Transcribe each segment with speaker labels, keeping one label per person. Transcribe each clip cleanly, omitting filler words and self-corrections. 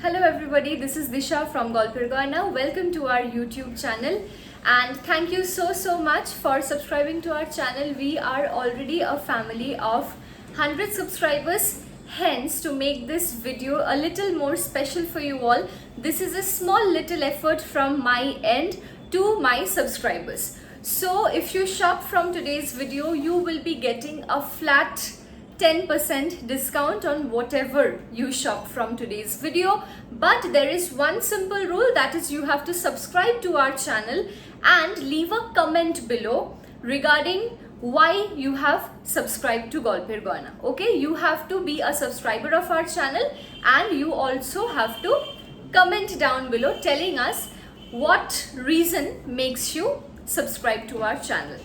Speaker 1: Hello everybody, this is Disha from Golpir Gana. Welcome to our YouTube channel and thank you so much for subscribing to our channel. We are already a family of 100 subscribers. Hence, to make this video a little more special for you all, this is a small little effort from my end to my subscribers. So if you shop from today's video, you will be getting a flat 10% discount on whatever you shop from today's video. But there is one simple rule, that is you have to subscribe to our channel and leave a comment below regarding why you have subscribed to Golpir Gana. Okay, you have to be a subscriber of our channel and you also have to comment down below telling us what reason makes you subscribe to our channel.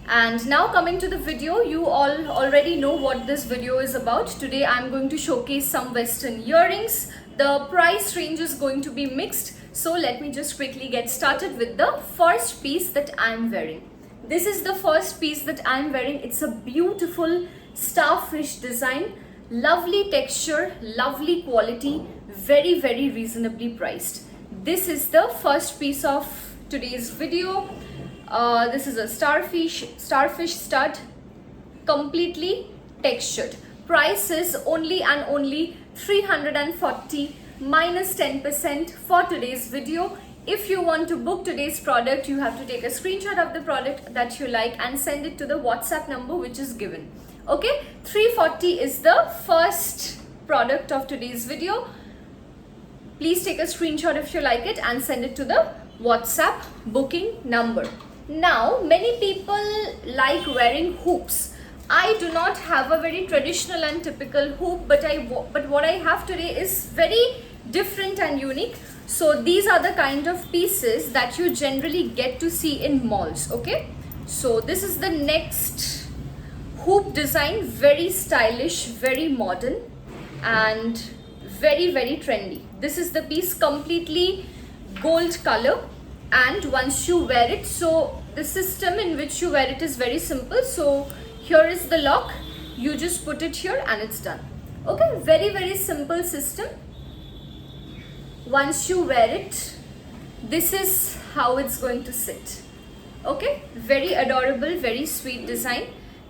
Speaker 1: And now coming to the video, you all already know what this video is about. Today I'm going to showcase some western earrings. The price range is going to be mixed, so let me just quickly get started with the first piece that I'm wearing. This is the first piece that I'm wearing. It's a beautiful starfish design, lovely texture, lovely quality, very reasonably priced. This is the first piece of today's video. This is a starfish stud, completely textured. Price is only and only 340 minus 10% for today's video. If you want to book today's product, you have to take a screenshot of the product that you like and send it to the WhatsApp number which is given. Okay, 340 is the first product of today's video. Please take a screenshot if you like it and send it to the WhatsApp booking number. Now, many people like wearing hoops. I do not have a very traditional and typical hoop, but what I have today is very different and unique. So these are the kind of pieces that you generally get to see in malls. Okay, so this is the next hoop design, very stylish, very modern and very trendy. This is the piece, completely gold color. And once you wear it, so the system in which you wear it is very simple. So here is the lock, you just put it here and it's done. Okay, very simple system. Once you wear it, this is how it's going to sit. Okay, very adorable, very sweet design.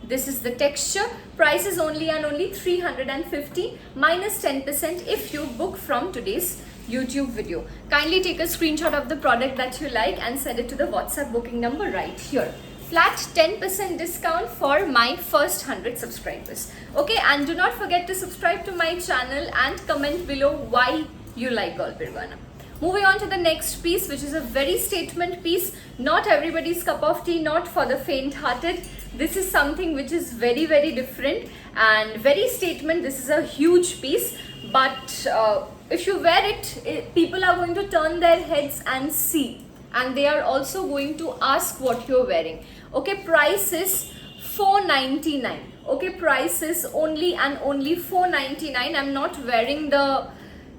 Speaker 1: This is the texture. Price is only and only 350 minus 10% if you book from today's YouTube video. Kindly take a screenshot of the product that you like and send it to the WhatsApp booking number right here. Flat 10% discount for my first 100 subscribers. Okay, and do not forget to subscribe to my channel and comment below why you like Golpir Gana. Moving on to the next piece, which is a very statement piece. Not everybody's cup of tea, not for the faint-hearted. This is something which is very different and very statement. This is a huge piece, but if you wear it, people are going to turn their heads and see, and they are also going to ask what you're wearing. Okay, price is 499. Okay, price is only and only 499. I'm not wearing the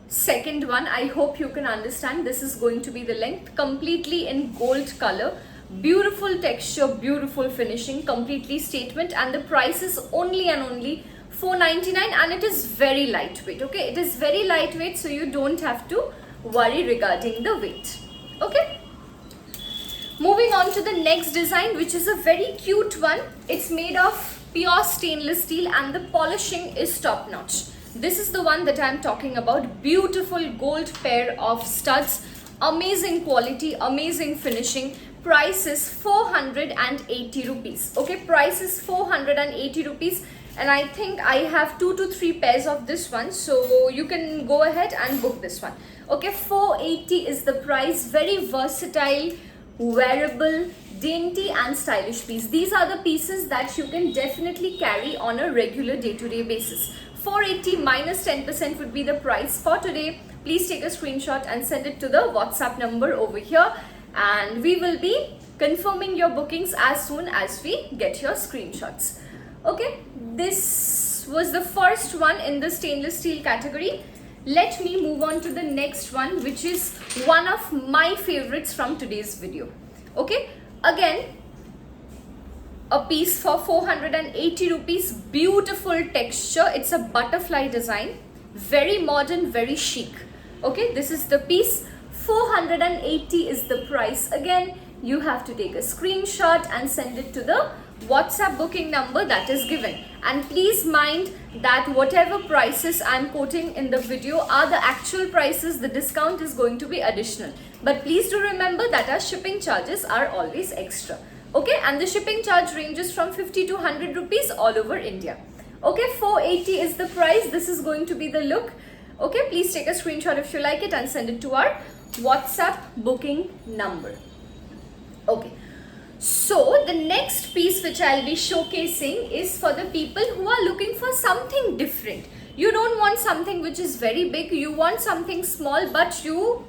Speaker 1: second one. I hope you can understand. This is going to be the length, completely in gold color, beautiful texture, beautiful finishing, completely statement, and the price is only and only 499 and it is very lightweight. Okay, it is very lightweight, so you don't have to worry regarding the weight. Okay, moving on to the next design, which is a very cute one. It's made of pure stainless steel and the polishing is top notch. This is the one that I'm talking about. Beautiful gold pair of studs, amazing quality, amazing finishing. Price is 480 rupees. Okay, price is 480 rupees. And I think I have 2 to 3 pairs of this one, so you can go ahead and book this one. Okay, 480 is the price. Very versatile, wearable, dainty and stylish piece. These are the pieces that you can definitely carry on a regular day-to-day basis. 480 minus 10% would be the price for today. Please take a screenshot and send it to the WhatsApp number over here, and we will be confirming your bookings as soon as we get your screenshots. Okay, this was the first one in the stainless steel category. Let me move on to the next one, which is one of my favorites from today's video. Okay, again, a piece for 480 rupees, beautiful texture. It's a butterfly design, very modern, very chic. Okay, this is the piece. 480 is the price. Again, you have to take a screenshot and send it to the WhatsApp booking number that is given. And please mind that whatever prices I'm quoting in the video are the actual prices. The discount is going to be additional. But please do remember that our shipping charges are always extra. Okay, and the shipping charge ranges from 50 to 100 rupees all over India. Okay, 480 is the price. This is going to be the look. Okay, please take a screenshot if you like it and send it to our WhatsApp booking number. Okay, so the next piece which I'll be showcasing is for the people who are looking for something different. You don't want something which is very big, you want something small, but you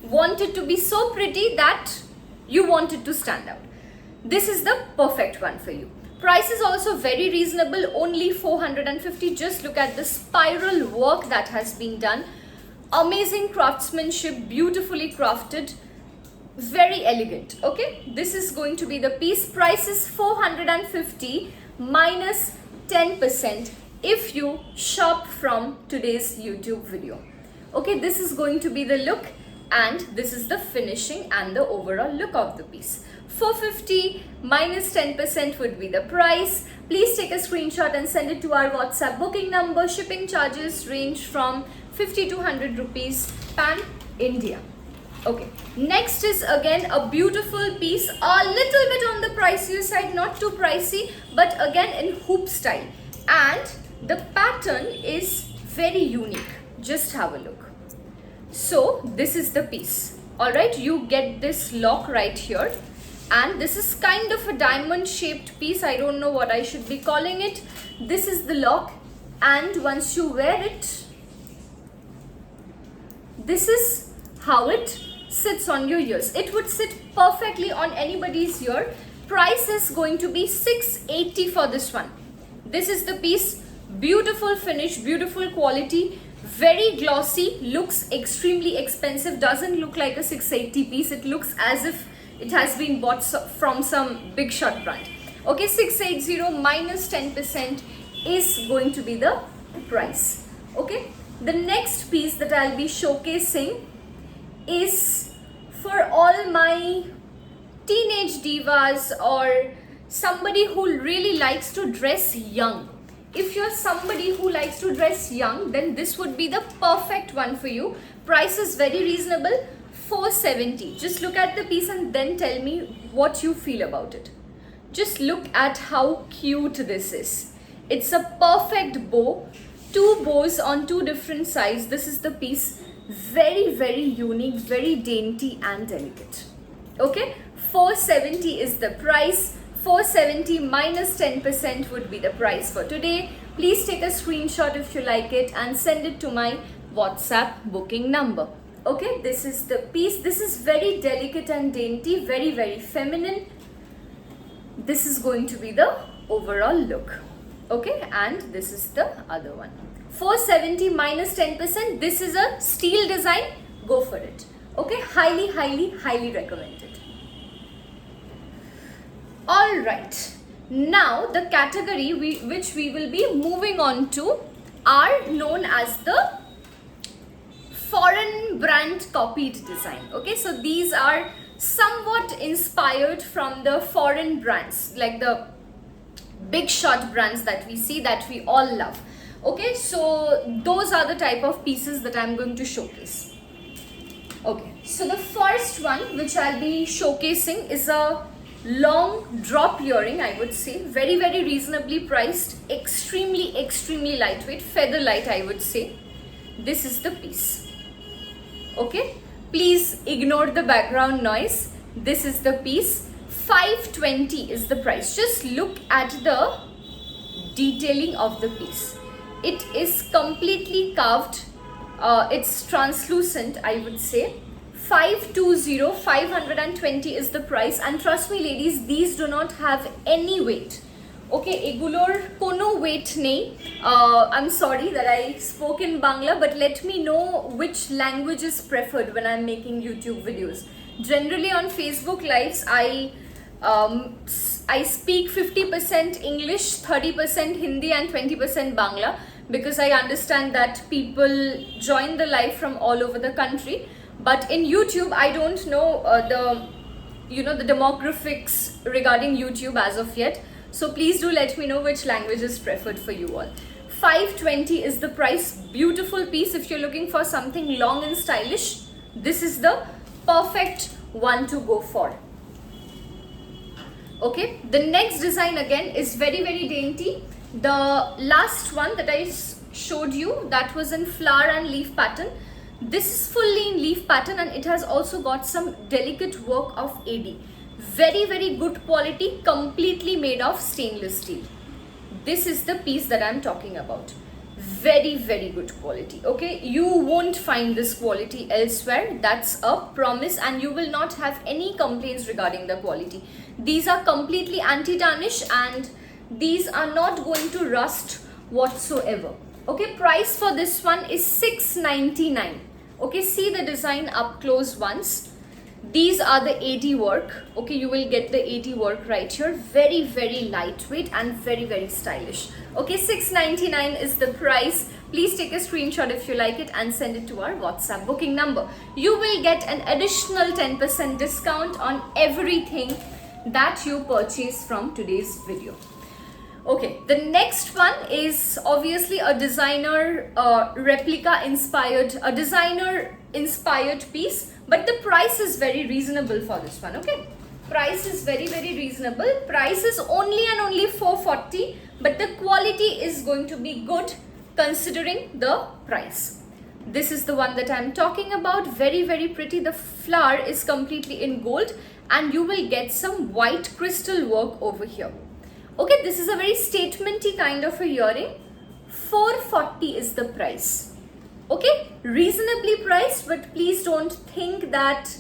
Speaker 1: want it to be so pretty that you want it to stand out. This is the perfect one for you. Price is also very reasonable, only 450. Just look at the spiral work that has been done. Amazing craftsmanship, beautifully crafted, very elegant. Okay, this is going to be the piece. Price is 450 minus 10% if you shop from today's YouTube video. Okay, this is going to be the look, and this is the finishing and the overall look of the piece. 450 minus 10% would be the price. Please take a screenshot and send it to our WhatsApp booking number. Shipping charges range from 50 to 100 rupees pan India. Okay, next is again a beautiful piece, a little bit on the pricier side, not too pricey, but again in hoop style, and the pattern is very unique. Just have a look. So this is the piece. All right, you get this lock right here, and this is kind of a diamond shaped piece. I don't know what I should be calling it. This is the lock, and once you wear it, this is how it sits on your ears. It would sit perfectly on anybody's ear. Price is going to be 680 for this one. This is the piece. Beautiful finish, beautiful quality, very glossy, looks extremely expensive, doesn't look like a 680 piece. It looks as if it has been bought from some big shot brand. Okay, 680 minus 10% is going to be the price. Okay, the next piece that I'll be showcasing is for all my teenage divas or somebody who really likes to dress young. If you're somebody who likes to dress young, then this would be the perfect one for you. Price is very reasonable, 470. Just look at the piece and then tell me what you feel about it. Just look at how cute this is. It's a perfect bow, two bows on two different sides. This is the piece. Very, very unique, very dainty and delicate. Okay, 470 is the price. 470 minus 10% would be the price for today. Please take a screenshot if you like it and send it to my WhatsApp booking number. Okay, this is the piece. This is very delicate and dainty, very, very feminine. This is going to be the overall look. Okay, and this is the other one. 470 minus 10%. This is a steel design. Go for it. Okay, highly, highly, highly recommended. All right, now the category which we will be moving on to are known as the foreign brand copied design. Okay, so these are somewhat inspired from the foreign brands, like the big shot brands that we see, that we all love. Okay, so those are the type of pieces that I'm going to showcase. Okay, so the first one which I'll be showcasing is a long drop earring, I would say. Very, very reasonably priced, extremely, extremely lightweight, feather light, I would say. This is the piece. Okay, please ignore the background noise. This is the piece. 520 is the price. Just look at the detailing of the piece. It is completely carved. It's translucent, I would say. 520, 520 is the price, and trust me ladies, these do not have any weight. Okay, egulor kono weight nei. I'm sorry that I spoke in Bangla, but let me know which language is preferred when I'm making YouTube videos. Generally on Facebook lives, I speak 50% English, 30% Hindi and 20% Bangla. because I understand that people join the live from all over the country. But in YouTube, I don't know the demographics regarding YouTube as of yet. So please do let me know which language is preferred for you all. 520 is the price. Beautiful piece. If you're looking for something long and stylish, this is the perfect one to go for. Okay, the next design again is very dainty. The last one that I showed you, that was in flower and leaf pattern. This is fully in leaf pattern, and it has also got some delicate work of AD. Very good quality, completely made of stainless steel. This is the piece that I'm talking about. Very good quality. Okay, you won't find this quality elsewhere, that's a promise, and you will not have any complaints regarding the quality. These are completely anti-tarnish and these are not going to rust whatsoever. Okay, price for this one is 699. Okay, see the design up close once. These are the AD work. Okay, you will get the AD work right here. Very lightweight and very stylish. Okay, 699 is the price. Please take a screenshot if you like it and send it to our WhatsApp booking number. You will get an additional 10% discount on everything that you purchase from today's video. Okay, the next one is obviously a designer replica inspired, a designer inspired piece, but the price is very reasonable for this one. Okay, price is very reasonable. Price is only and only 440, but the quality is going to be good considering the price. This is the one that I'm talking about. Very pretty. The flower is completely in gold and you will get some white crystal work over here. Okay, this is a very statementy kind of a earring. 440 is the price. Okay, reasonably priced, but please don't think that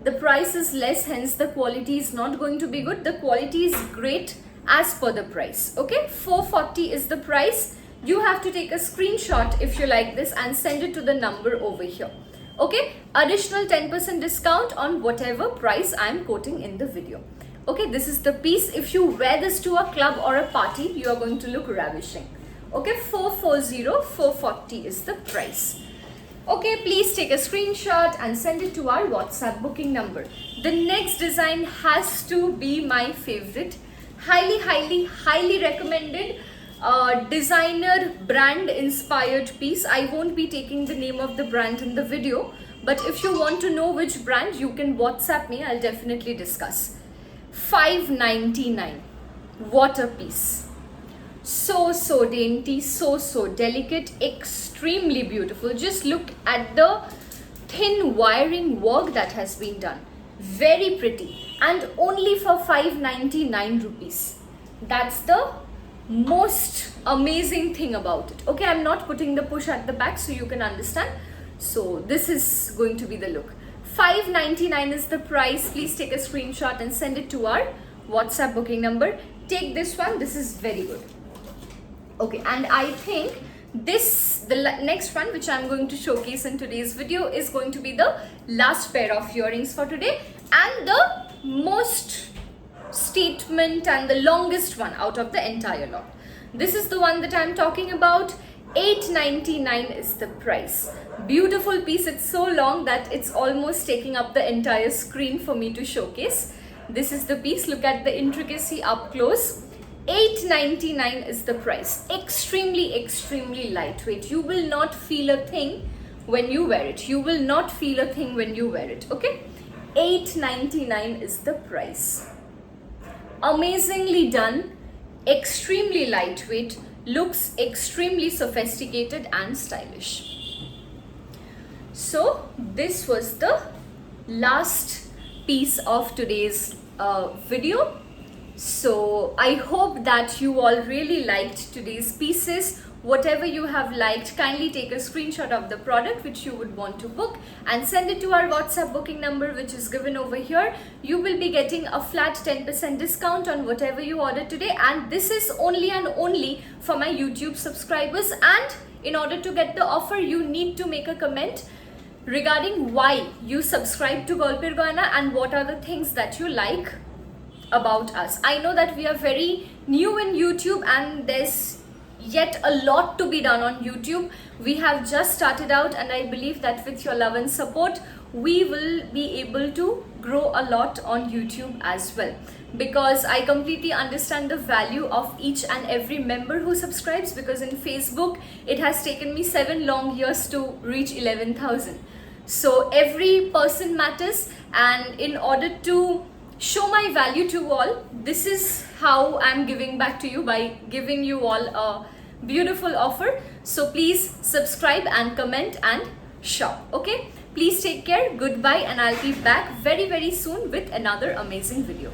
Speaker 1: the price is less, hence the quality is not going to be good. The quality is great as per the price. Okay, 440 is the price. You have to take a screenshot if you like this and send it to the number over here. Okay, additional 10% discount on whatever price I am quoting in the video. Okay, this is the piece. If you wear this to a club or a party, you are going to look ravishing. Okay, 440, 440 is the price. Okay, please take a screenshot and send it to our WhatsApp booking number. The next design has to be my favorite. Highly recommended. Designer brand inspired piece. I won't be taking the name of the brand in the video, but if you want to know which brand, you can WhatsApp me. I'll definitely discuss. 599. What a piece. So dainty, so delicate, extremely beautiful. Just look at the thin wiring work that has been done. Very pretty, and only for 599 rupees. That's the most amazing thing about it. Okay, I'm not putting the push at the back so you can understand. So this is going to be the look. 599 is the price. Please take a screenshot and send it to our WhatsApp booking number. Take this one. This is very good. Okay, and I think the next one which I'm going to showcase in today's video is going to be the last pair of earrings for today, and the most statement and the longest one out of the entire lot. This is the one that I'm talking about. 899 is the price. Beautiful piece. It's so long that it's almost taking up the entire screen for me to showcase. This is the piece. Look at the intricacy up close. 899 is the price. Extremely lightweight. You will not feel a thing when you wear it. You will not feel a thing when you wear it. Okay, 899 is the price. Amazingly done, extremely lightweight, looks extremely sophisticated and stylish. So this was the last piece of today's video. So I hope that you all really liked today's pieces. Whatever you have liked, kindly take a screenshot of the product which you would want to book and send it to our WhatsApp booking number which is given over here. You will be getting a flat 10% discount on whatever you order today, and this is only and only for my YouTube subscribers. And in order to get the offer, you need to make a comment regarding why you subscribe to Golpir Gayna and what are the things that you like about us. I know that we are very new in YouTube and there's yet a lot to be done on YouTube. We have just started out, and I believe that with your love and support, we will be able to grow a lot on YouTube as well, because I completely understand the value of each and every member who subscribes, because in Facebook it has taken me 7 long years to reach 11,000. So every person matters, and in order to show my value to all, this is how I'm giving back to you, by giving you all a beautiful offer. So please subscribe and comment and shop. Okay, please take care, goodbye, and I'll be back very soon with another amazing video.